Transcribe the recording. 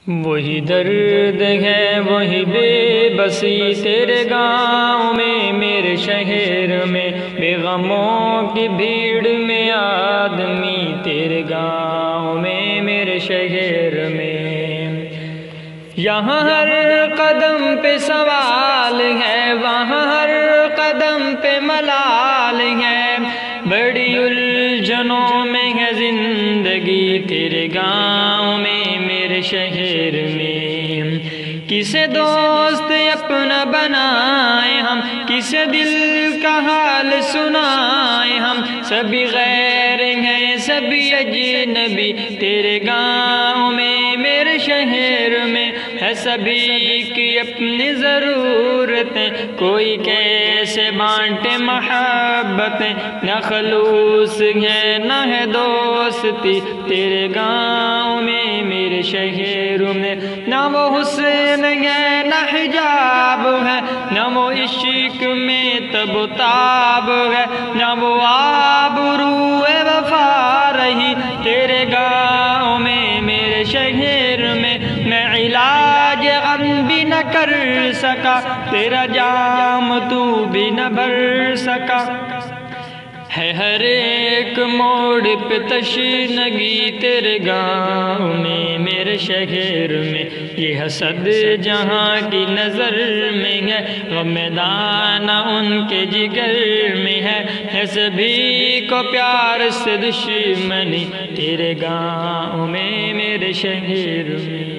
وہی درد ہے وہی بے بسی تیرے گاؤں میں میرے شہر میں، بے غموں کی بھیڑ میں آدمی تیرے گاؤں میں میرے شہر میں۔ یہاں ہر قدم پہ سوال ہے، وہاں ہر قدم پہ ملال ہے، بڑی الجھنوں میں ہے زندگی تیرے گاؤں میں میرے شہر میں۔ کسے دوست اپنا بنائے ہم، کسے دل کا حال سنائے ہم، سبھی غیر ہیں سبھی اجنبی تیرے گاؤں میں میرے شہر میں، ہے سبھی کی اپنی ضرورتیں، کوئی کیسے بانٹے محبتیں، نہ خلوص ہے نہ ہے دوستی تیرے گاؤں میں میرے شہر میں۔ نہ وہ حسن ہے نہ حجاب ہے، نہ وہ عشق میں تب و تاب ہے، نہ وہ آبرو وفا رہی تیرے گاؤں میں میرے شہر میں۔ میں علاج غم بھی نہ کر سکا، تیرا جام تو بھی نہ بھر سکا، ہے ہر ایک موڑ پہ تشنگی تیرے گاؤں میں میرے شہر میں۔ یہ حسد جہاں کی نظر میں ہے، غم دانہ ان کے جگر میں ہے سبھی کو پیار سے دشمنی تیرے گاؤں میں میرے شہر میں۔